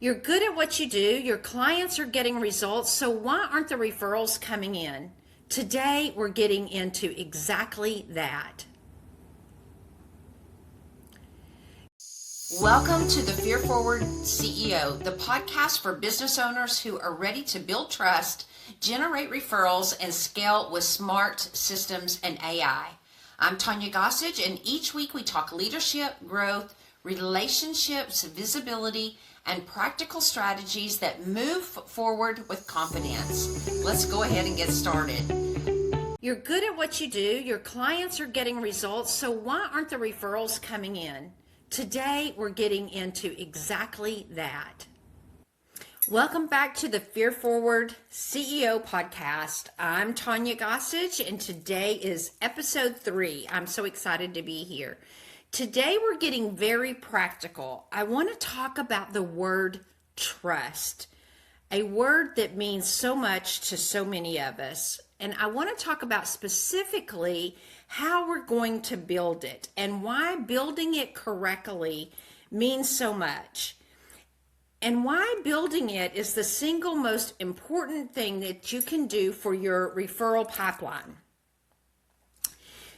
You're good at what you do, your clients are getting results, so why aren't the referrals coming in? Today, we're getting into exactly that. Welcome to the Fear Forward CEO, the podcast for business owners who are ready to build trust, generate referrals, and scale with smart systems and AI. I'm Tonya Gossage, and each week we talk leadership, growth, relationships, visibility, and practical strategies that move forward with confidence. Let's go ahead and get started. You're good at what you do, your clients are getting results, so why aren't the referrals coming in? Today, we're getting into exactly that. Welcome back to the Fear Forward CEO podcast. I'm Tonya Gossage, and today is episode 3. I'm so excited to be here. Today, we're getting very practical. I want to talk about the word trust, a word that means so much to so many of us. And I want to talk about specifically how we're going to build it and why building it correctly means so much. And why building it is the single most important thing that you can do for your referral pipeline.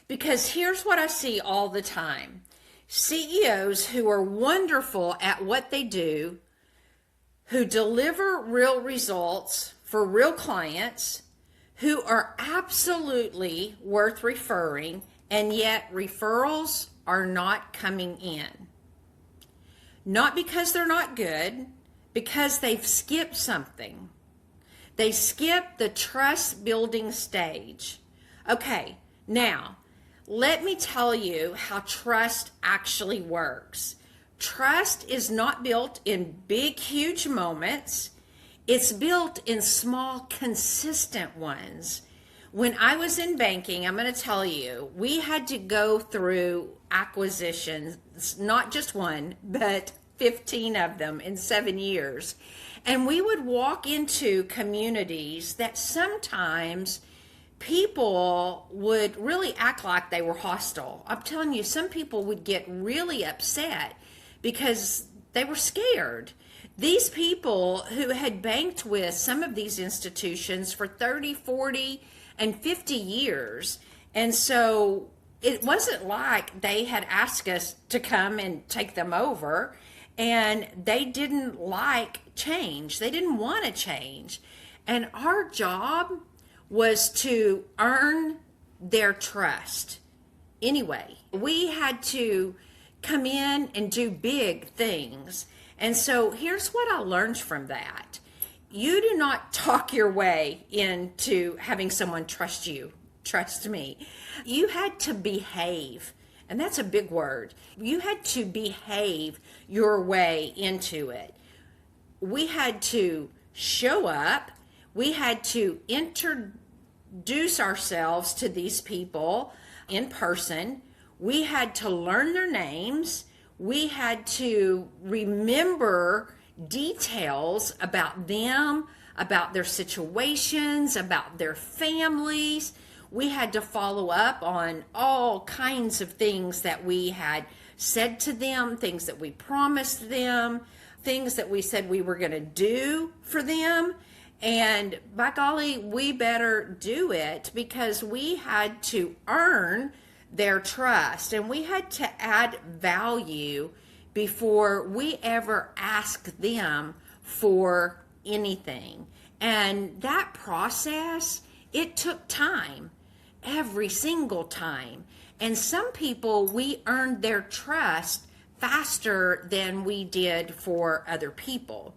Because here's what I see all the time. CEOs who are wonderful at what they do, who deliver real results for real clients, who are absolutely worth referring, and yet referrals are not coming in. Not because they're not good, because they've skipped something. They skipped the trust building stage. Okay, now, let me tell you how trust actually works. Trust is not built in big, huge moments. It's built in small, consistent ones. When I was in banking, I'm going to tell you, we had to go through acquisitions, not just one, but 15 of them in 7 years. And we would walk into communities that sometimes people would really act like they were hostile. I'm telling you, some people would get really upset because they were scared. These people who had banked with some of these institutions for 30, 40, and 50 years. And so it wasn't like they had asked us to come and take them over, and they didn't like change. They didn't want to change. And our job was to earn their trust. Anyway, we had to come in and do big things. And so here's what I learned from that. You do not talk your way into having someone trust you. Trust me. You had to behave. And that's a big word. You had to behave your way into it. We had to show up. We had to introduce ourselves to these people in person. We had to learn their names. We had to remember details about them, about their situations, about their families. We had to follow up on all kinds of things that we had said to them, things that we promised them, things that we said we were going to do for them. And by golly, we better do it because we had to earn their trust, and we had to add value before we ever asked them for anything. And that process, it took time, every single time. And some people, we earned their trust faster than we did for other people.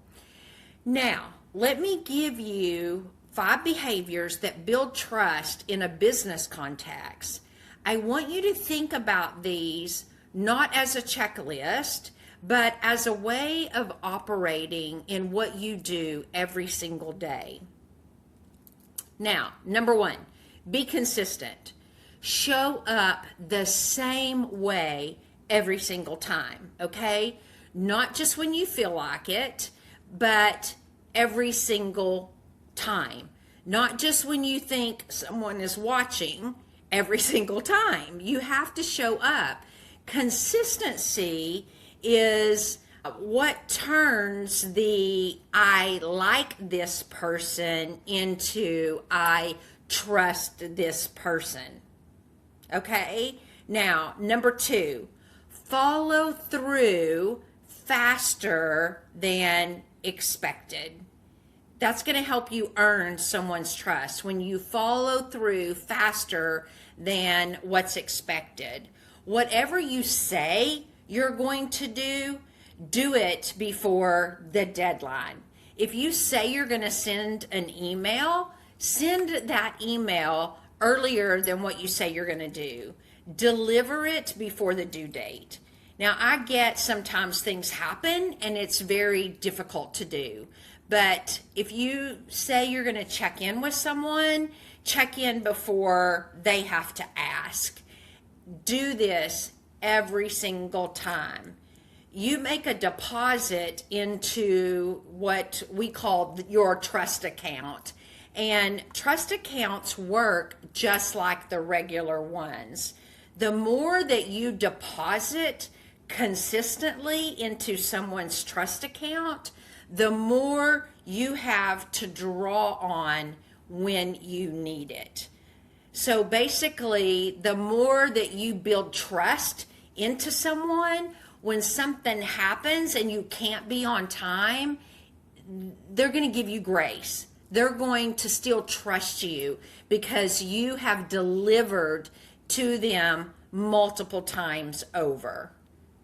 Now, let me give you 5 behaviors that build trust in a business context. I want you to think about these not as a checklist, but as a way of operating in what you do every single day. Now, number 1, be consistent. Show up the same way every single time, okay? Not just when you feel like it, but every single time. Not just when you think someone is watching, every single time. You have to show up. Consistency is What turns the I like this person into I trust this person? Okay? Now, number 2, follow through faster than expected. That's going to help you earn someone's trust when you follow through faster than what's expected. Whatever you say you're going to do it before the deadline. If you say you're going to send an email, send that email earlier than what you say you're going to do. Deliver it before the due date. Now, I get sometimes things happen and it's very difficult to do. But if you say you're going to check in with someone, check in before they have to ask. Do this every single time. You make a deposit into what we call your trust account. And trust accounts work just like the regular ones. The more that you deposit consistently into someone's trust account, the more you have to draw on when you need it. So basically, the more that you build trust into someone, when something happens and you can't be on time, they're going to give you grace. They're going to still trust you because you have delivered to them multiple times over,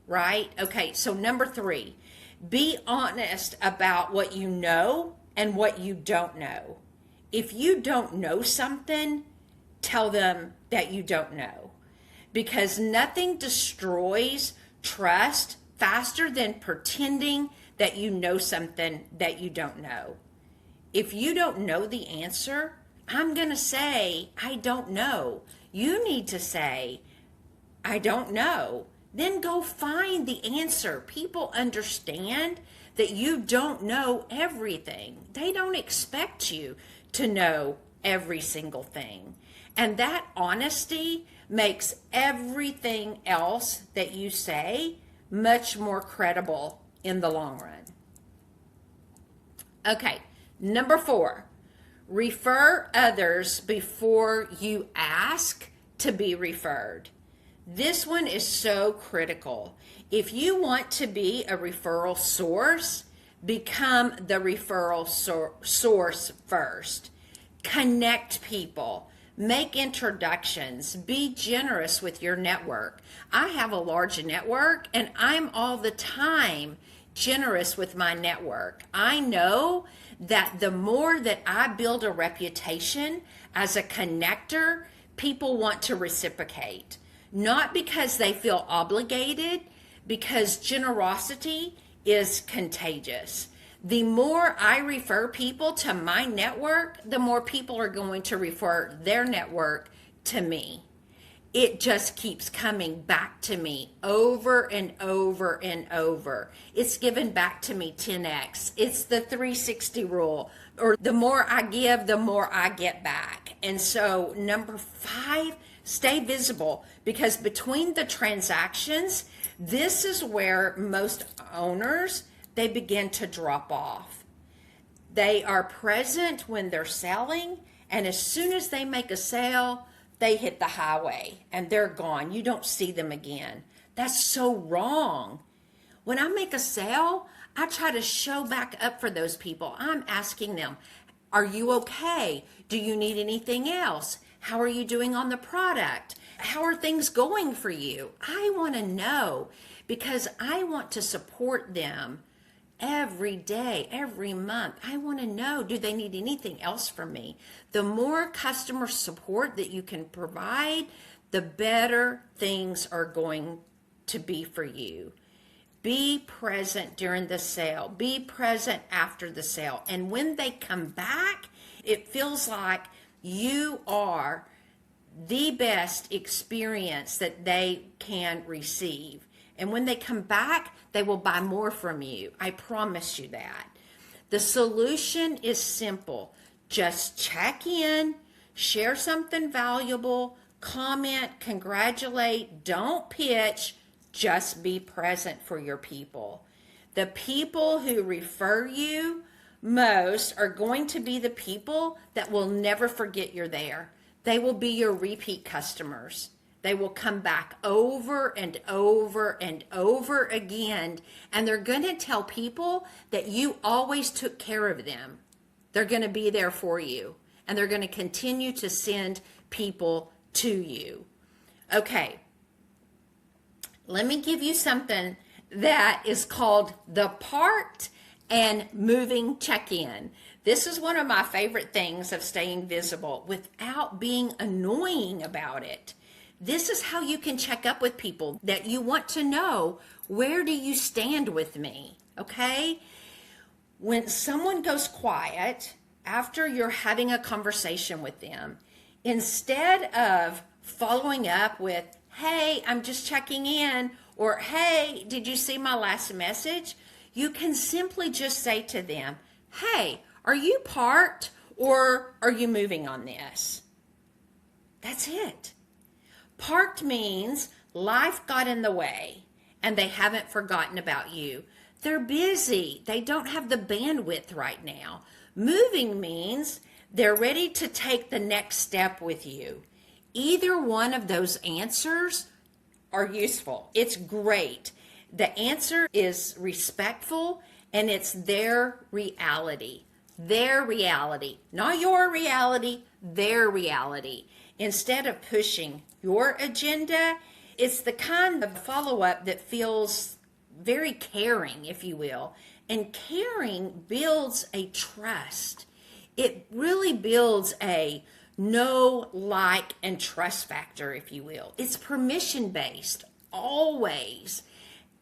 right? Okay, so number 3, be honest about what you know and what you don't know. If you don't know something, tell them that you don't know, because nothing destroys trust faster than pretending that you know something that you don't know. If you don't know the answer, I'm going to say, I don't know. You need to say, I don't know. Then go find the answer. People understand that you don't know everything. They don't expect you to know every single thing. And that honesty makes everything else that you say much more credible in the long run. Okay, number 4, refer others before you ask to be referred. This one is so critical. If you want to be a referral source, become the referral source first. Connect people. Make introductions. Be generous with your network. I have a large network and I'm all the time generous with my network. I know that the more that I build a reputation as a connector, people want to reciprocate. Not because they feel obligated, because generosity is contagious. The more I refer people to my network, the more people are going to refer their network to me. It just keeps coming back to me over and over and over. It's given back to me 10x. It's the 360 rule, or the more I give, the more I get back. And so number 5, stay visible, because between the transactions, this is where most owners, they begin to drop off. They are present when they're selling, and as soon as they make a sale, they hit the highway and they're gone. You don't see them again. That's so wrong. When I make a sale, I try to show back up for those people. I'm asking them, are you okay? Do you need anything else? How are you doing on the product? How are things going for you? I want to know, because I want to support them every day, every month. I want to know, do they need anything else from me? The more customer support that you can provide, the better things are going to be for you. Be present during the sale. Be present after the sale. And when they come back, it feels like you are the best experience that they can receive. And when they come back, they will buy more from you. I promise you that. The solution is simple. Just check in, share something valuable, comment, congratulate, don't pitch, just be present for your people. The people who refer you most are going to be the people that will never forget you're there. They will be your repeat customers. They will come back over and over and over again, and they're going to tell people that you always took care of them. They're going to be there for you, and they're going to continue to send people to you. Okay, let me give you something that is called the parked and moving check-in. This is one of my favorite things of staying visible without being annoying about it. This is how you can check up with people that you want to know, where do you stand with me, okay? When someone goes quiet after you're having a conversation with them, instead of following up with, hey, I'm just checking in, or hey, did you see my last message? You can simply just say to them, hey, are you parked or are you moving on this? That's it. Parked means life got in the way and they haven't forgotten about you. They're busy. They don't have the bandwidth right now. Moving means they're ready to take the next step with you. Either one of those answers are useful. It's great. The answer is respectful and it's their reality. Their reality. Not your reality, their reality. Instead of pushing your agenda, it's the kind of follow-up that feels very caring, if you will. And caring builds a trust. It really builds a know, like, and trust factor, if you will. It's permission-based, always.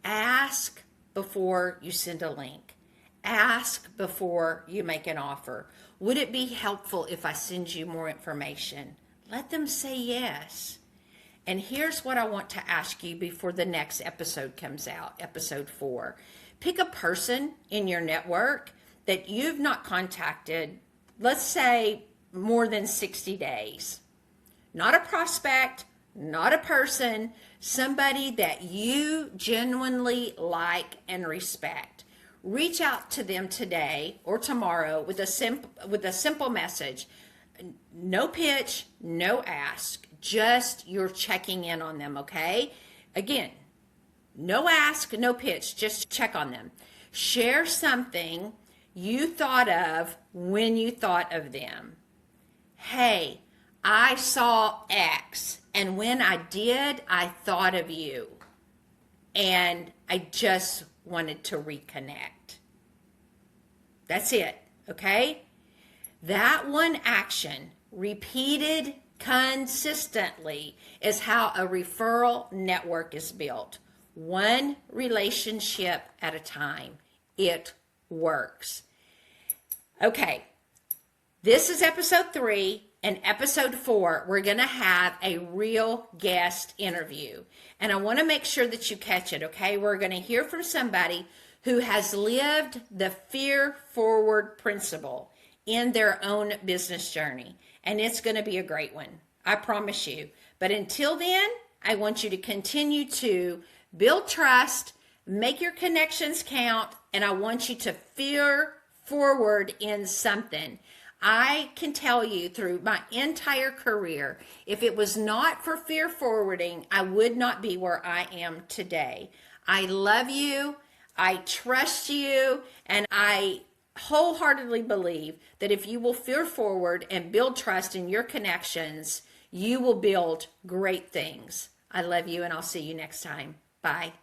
Ask before you send a link. Ask before you make an offer. Would it be helpful if I send you more information? Let them say yes. And here's what I want to ask you before the next episode comes out, episode 4. Pick a person in your network that you've not contacted, let's say more than 60 days. Not a prospect, not a person, somebody that you genuinely like and respect. Reach out to them today or tomorrow with a simple message. No pitch, no ask, just you're checking in on them, okay? Again, no ask, no pitch, just check on them. Share something you thought of when you thought of them. Hey, I saw X, and when I did, I thought of you, and I just wanted to reconnect. That's it, okay? That one action, repeated consistently, is how a referral network is built. One relationship at a time. It works. Okay, this is episode 3. And episode 4, we're going to have a real guest interview. And I want to make sure that you catch it, okay? We're going to hear from somebody who has lived the fear forward principle in their own business journey. And it's going to be a great one. I promise you. But until then, I want you to continue to build trust, make your connections count, and I want you to fear forward in something. I can tell you through my entire career, if it was not for fear forwarding, I would not be where I am today. I love you, I trust you, and I wholeheartedly believe that if you will fear forward and build trust in your connections, you will build great things. I love you, and I'll see you next time. Bye.